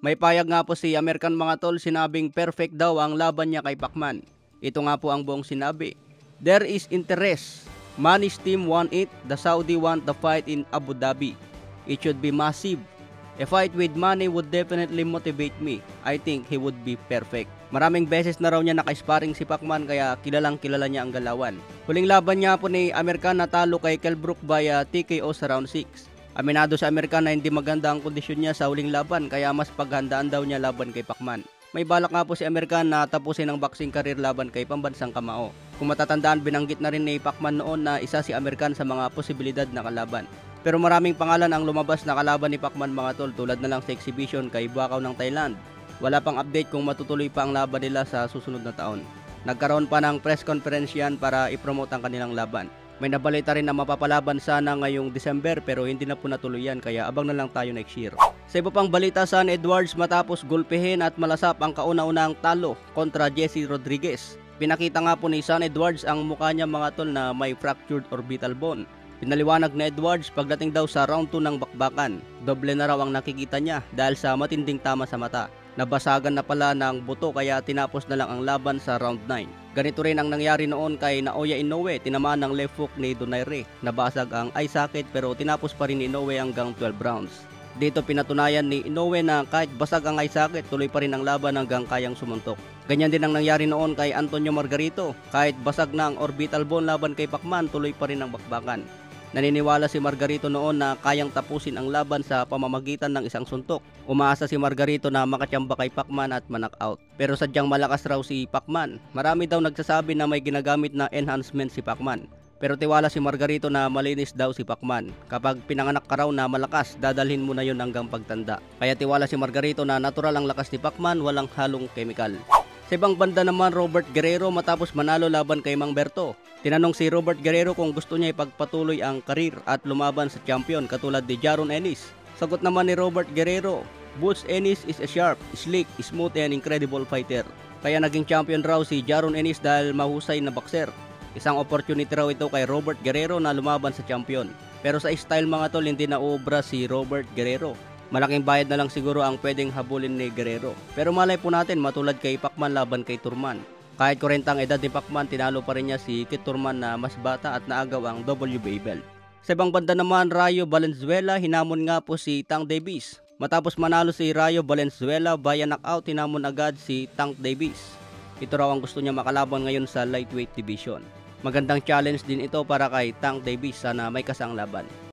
May payag nga po si American mga tol, sinabing perfect daw ang laban niya kay Pacman. Ito nga po ang buong sinabi. There is interest. Mani's team want it. The Saudi want the fight in Abu Dhabi. It should be massive. A fight with Manny would definitely motivate me. I think he would be perfect. Maraming beses na raw niya naka-sparring si Pacman kaya kilalang kilala niya ang galawan. Huling laban niya po ni American natalo kay Kell Brook via TKO sa round 6. Aminado sa American na hindi maganda ang kondisyon niya sa huling laban kaya mas paghandaan daw niya laban kay Pacman. May balak nga po si American na tapusin ang boxing career laban kay pambansang kamao. Kung matatandaan, binanggit na rin ni Pacman noon na isa si American sa mga posibilidad na kalaban. Pero maraming pangalan ang lumabas na kalaban ni Pacman mga tol, tulad na lang sa exhibition kay Buakaw ng Thailand. Wala pang update kung matutuloy pa ang laban nila sa susunod na taon. Nagkaroon pa ng press conference yan para ipromote ang kanilang laban. May nabalita rin na mapapalaban sana ngayong December pero hindi na po natuloy yan kaya abang na lang tayo next year. Sa iba pang balita, San Edwards matapos gulpihin at malasap ang kauna-unang talo kontra Jesse Rodriguez. Pinakita nga po ni San Edwards ang mukha niya mga tol na may fractured orbital bone. Pinaliwanag na Edwards pagdating daw sa round 2 ng bakbakan, doble na raw ang nakikita niya dahil sa matinding tama sa mata. Nabasagan na pala ng buto kaya tinapos na lang ang laban sa round 9. Ganito rin ang nangyari noon kay Naoya Inoue, tinamaan ng left hook ni Donaire. Nabasag ang eye socket pero tinapos pa rin ni Inoue hanggang 12 rounds. Dito pinatunayan ni Inoue na kahit basag ang eye socket, tuloy pa rin ang laban hanggang kayang sumuntok. Ganyan din ang nangyari noon kay Antonio Margarito. Kahit basag na ang orbital bone laban kay Pacman, tuloy pa rin ang bakbakan. Naniniwala si Margarito noon na kayang tapusin ang laban sa pamamagitan ng isang suntok. Umaasa si Margarito na makatiyamba kay Pacman at ma-knockout. Pero sadyang malakas raw si Pacman. Marami daw nagsasabi na may ginagamit na enhancement si Pacman. Pero tiwala si Margarito na malinis daw si Pacman. Kapag pinanganak ka raw na malakas, dadalhin mo na yon hanggang pagtanda. Kaya tiwala si Margarito na natural ang lakas ni Pacman, walang halong chemical. Sa ibang banda naman, Robert Guerrero matapos manalo laban kay Mang Berto. Tinanong si Robert Guerrero kung gusto niya ipagpatuloy ang karir at lumaban sa champion katulad ni Jaron Ennis. Sagot naman ni Robert Guerrero, Butch Ennis is a sharp, slick, smooth and incredible fighter. Kaya naging champion raw si Jaron Ennis dahil mahusay na boxer. Isang opportunity raw ito kay Robert Guerrero na lumaban sa champion. Pero sa style mga tol, hindi na uubra si Robert Guerrero. Malaking bayad na lang siguro ang pwedeng habulin ni Guerrero. Pero malay po natin matulad kay Pacman laban kay Turman. Kahit 40 ang edad ni Pacman, tinalo pa rin niya si Kit Turman na mas bata at naagaw ang WBA belt. Sa ibang banda naman, Rayo Valenzuela hinamon nga po si Tank Davis. Matapos manalo si Rayo Valenzuela via knockout, hinamon agad si Tank Davis. Ito raw ang gusto niya makalaban ngayon sa lightweight division. Magandang challenge din ito para kay Tank Davis, sana may kasang laban.